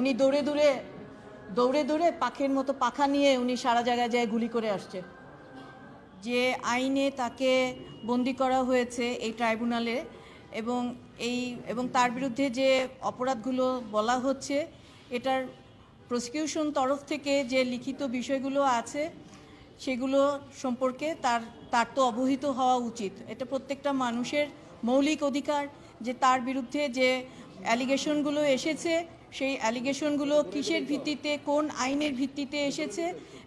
উনি দৌড়ে দৌড়ে পাখির মতো পাখা নিয়ে উনি সারা জায়গায় যায় গুলি করে আসছে। যে আইনে তাকে বন্দি করা হয়েছে এই ট্রাইব্যুনালে, এবং তার বিরুদ্ধে যে অপরাধগুলো বলা হচ্ছে, এটার প্রসিকিউশন তরফ থেকে যে লিখিত বিষয়গুলো আছে সেগুলো সম্পর্কে তার তো অবহিত হওয়া উচিত। এটা প্রত্যেকটা মানুষের মৌলিক অধিকার যে তার বিরুদ্ধে যে অ্যালিগেশনগুলো এসেছে সেই অ্যালিগেশনগুলো কিসের ভিত্তিতে, কোন আইনের ভিত্তিতে এসেছে,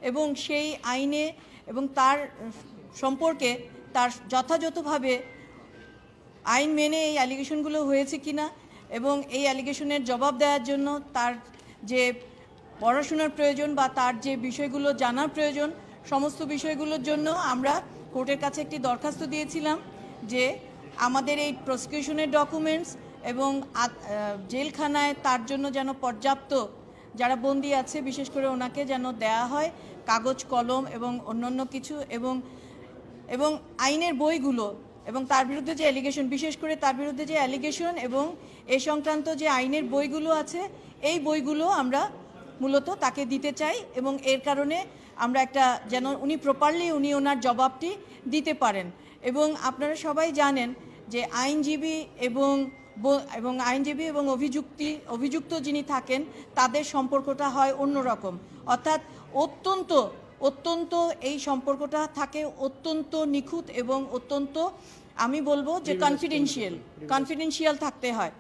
এবং সেই আইনে এবং তার সম্পর্কে তার যথাযথভাবে আইন মেনে এই অ্যালিগেশনগুলো হয়েছে কিনা, এবং এই অ্যালিগেশনের জবাব দেওয়ার জন্য তার যে পড়াশোনার প্রয়োজন বা তার যে বিষয়গুলো জানার প্রয়োজন, সমস্ত বিষয়গুলোর জন্য আমরা কোর্টের কাছে একটি দরখাস্ত দিয়েছিলাম যে আমাদের এই প্রসিকিউশনের ডকুমেন্টস এবং জেলখানায় তার জন্য যেন পর্যাপ্ত যারা বন্দী আছে বিশেষ করে ওনাকে যেন দেয়া হয় কাগজ কলম এবং অন্যান্য কিছু, এবং আইনের বইগুলো, এবং তার বিরুদ্ধে যে অ্যালিগেশন, বিশেষ করে তার বিরুদ্ধে যে অ্যালিগেশন এবং এ সংক্রান্ত যে আইনের বইগুলো আছে এই বইগুলো আমরা মূলত তাকে দিতে চাই, এবং এর কারণে আমরা একটা যেন উনি প্রপারলি ওনার জবাবটি দিতে পারেন। এবং আপনারা সবাই জানেন যে আইনজীবী এবং অভিযুক্ত যিনি থাকেন তাদের সম্পর্কটা হয় অন্যরকম, অর্থাৎ অত্যন্ত এই সম্পর্কটা থাকে অত্যন্ত নিখুঁত এবং অত্যন্ত, আমি বলবো যে কনফিডেন্সিয়াল থাকতে হয়,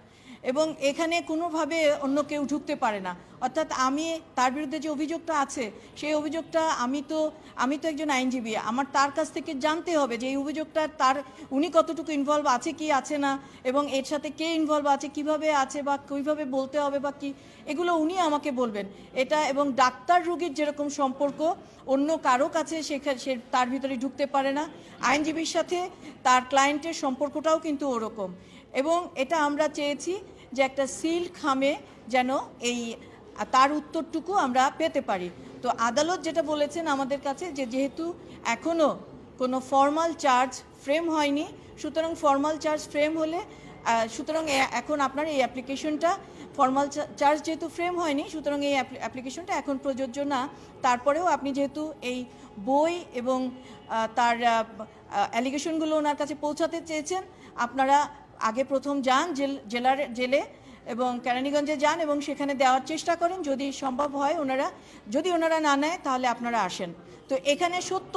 এবং এখানে কোনোভাবে অন্য কেউ ঢুকতে পারে না। অর্থাৎ আমি তার বিরুদ্ধে যে অভিযোগটা আছে সেই অভিযোগটা আমি তো একজন আইনজীবী, আমার তার কাছ থেকে জানতে হবে যে এই অভিযোগটা উনি কতটুকু ইনভলভ আছে কি আছে না, এবং এর সাথে কে ইনভলভ আছে, কিভাবে আছে বা কীভাবে বলতে হবে বা কি, এগুলো উনি আমাকে বলবেন। এটা এবং ডাক্তার রোগীর যেরকম সম্পর্ক অন্য কারো কাছে সে তার ভিতরে ঢুকতে পারে না, আইনজীবীর সাথে তার ক্লায়েন্টের সম্পর্কটাও কিন্তু ওরকম। এবং এটা আমরা চেয়েছি যে একটা সিল খামে যেন এই তার উত্তরটুকু আমরা পেতে পারি। তো আদালত যেটা বলেছেন আমাদের কাছে যে যেহেতু এখনও কোনো ফর্মাল চার্জ ফ্রেম হয়নি, সুতরাং ফর্মাল চার্জ ফ্রেম হলে সুতরাং এখন আপনার এই অ্যাপ্লিকেশনটা ফর্মাল চার্জ যেহেতু ফ্রেম হয়নি, সুতরাং এই অ্যাপ্লিকেশনটা এখন প্রযোজ্য না। তারপরেও আপনি যেহেতু এই বই এবং তার অ্যালিগেশনগুলো ওনার কাছে পৌঁছাতে চেয়েছেন, আপনারা আগে প্রথম যান জেলে এবং কেরানীগঞ্জে যান এবং সেখানে দেওয়ার চেষ্টা করেন। যদি সম্ভব হয় যদি ওনারা না নেয় তাহলে আপনারা আসেন। তো এখানে সত্য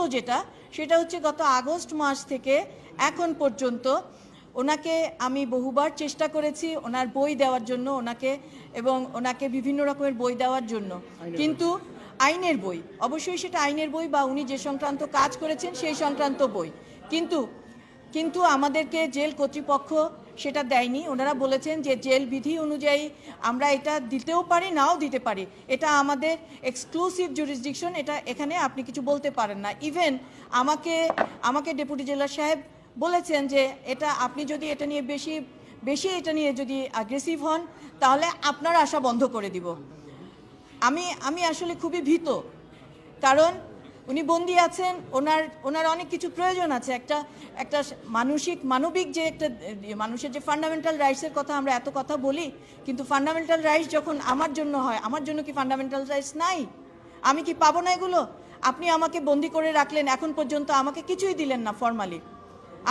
সেটা হচ্ছে গত আগস্ট মাস থেকে এখন পর্যন্ত ওনাকে আমি বহুবার চেষ্টা করেছি ওনার বই দেওয়ার জন্য, ওনাকে বিভিন্ন রকমের বই দেওয়ার জন্য, কিন্তু আইনের বই, অবশ্যই সেটা আইনের বই বা উনি যে সংক্রান্ত কাজ করেছেন সেই সংক্রান্ত বই, কিন্তু আমাদেরকে জেল কর্তৃপক্ষ সেটা দেয়নি। ওনারা বলেছেন যে জেল বিধি অনুযায়ী আমরা এটা দিতেও পারি নাও দিতে পারি, এটা আমাদের এক্সক্লুসিভ জুরিসডিকশন, এখানে আপনি কিছু বলতে পারেন না। ইভেন আমাকে ডেপুটি জেলার সাহেব বলেছেন যে এটা আপনি যদি এটা নিয়ে বেশি এটা নিয়ে যদি অ্যাগ্রেসিভ হন তাহলে আপনার আশা বন্ধ করে দিব। আমি আসলে খুবই ভীত, কারণ উনি বন্দি আছেন, ওনার অনেক কিছু প্রয়োজন আছে। একটা মানবিক যে একটা মানুষের যে ফান্ডামেন্টাল রাইটসের কথা আমরা এত কথা বলি, কিন্তু ফান্ডামেন্টাল রাইটস যখন আমার জন্য হয়, আমার জন্য কি ফান্ডামেন্টাল রাইটস নাই? আমি কি পাবো না এগুলো? আপনি আমাকে বন্দি করে রাখলেন, এখন পর্যন্ত আমাকে কিছুই দিলেন না ফর্মালি।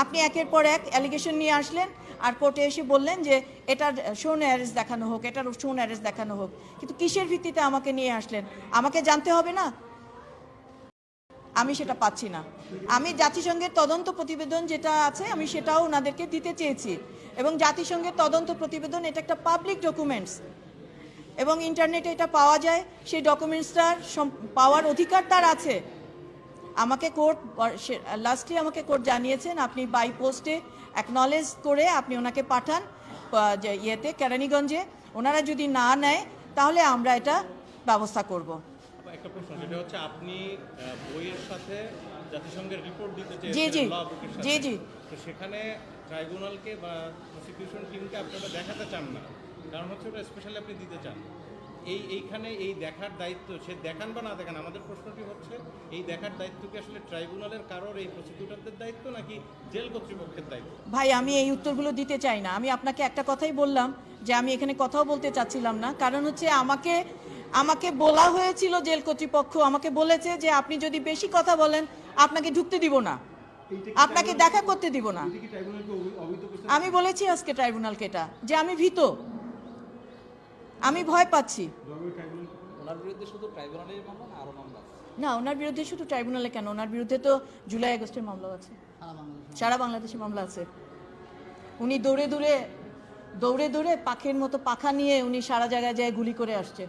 আপনি একের পর এক অ্যালিগেশন নিয়ে আসলেন আর কোর্টে এসে বললেন যে এটার শোন অ্যারেস্ট দেখানো হোক, এটার শোন অ্যারেস্ট দেখানো হোক, কিন্তু কিসের ভিত্তিতে আমাকে নিয়ে আসলেন? আমাকে জানতে হবে না? আমি সেটা পাচ্ছি না। আমি জাতিসংঘের তদন্ত প্রতিবেদন যেটা আছে আমি সেটাও ওনাদেরকে দিতে চেয়েছি, এবং জাতিসংঘের তদন্ত প্রতিবেদন এটা একটা পাবলিক ডকুমেন্টস এবং ইন্টারনেটে এটা পাওয়া যায়, সেই ডকুমেন্টসটার পাওয়ার অধিকার তার আছে। আমাকে লাস্টলি আমাকে কোর্ট জানিয়েছেন আপনি বাই পোস্টে অ্যাকনলেজ করে আপনি ওনাকে পাঠান কেরানীগঞ্জে, ওনারা যদি না নেয় তাহলে আমরা এটা ব্যবস্থা করব। একটা প্রশ্ন, যেটা হচ্ছে আপনি বইয়ের সাথে জাতিসংঘের রিপোর্ট দিতে চেয়েছেন জি তো সেখানে ট্রাইব্যুনালকে বা প্রসিকিউশন টিমকে আপনারা দেখাতে চান না, কারণ হচ্ছে ওটা স্পেশালি আপনি দিতে চান। এইখানে এই দেখার দায়িত্ব সে দেখান বা না দেখান, আমাদের প্রশ্নটি হচ্ছে এই দেখার দায়িত্ব কি আসলে ট্রাইব্যুনালের কারোর, এই প্রসিকিউটরদের দায়িত্ব নাকি জেল কর্তৃপক্ষের দায়িত্ব? ভাই আমি এই উত্তরগুলো দিতে চাই না। আমি আপনাকে একটা কথাই বললাম যে আমি এখানে কথাও বলতে চাচ্ছিলাম না, কারণ হচ্ছে আমাকে বলা হয়েছিল, জেল কর্তৃপক্ষ আমাকে বলেছে যে আপনি যদি বেশি কথা বলেন আপনাকে ঢুকতে দিব না, আপনাকে দেখা করতে দিব না। আমি বলেছি আজকে ট্রাইব্যুনালকে এটা, যে আমি ভীত, আমি ভয় পাচ্ছি। ওনার বিরুদ্ধে শুধু ট্রাইব্যুনালের মামলা না আরো মামলা আছে? না, ওনার বিরুদ্ধে শুধু ট্রাইব্যুনালে কেন, ওনার বিরুদ্ধে তো জুলাই আগস্টের মামলা আছে, সারা বাংলাদেশে মামলা আছে। উনি দৌড়ে দৌড়ে পাখির মতো পাখা নিয়ে উনি সারা জায়গায় যায় গুলি করে আসছে।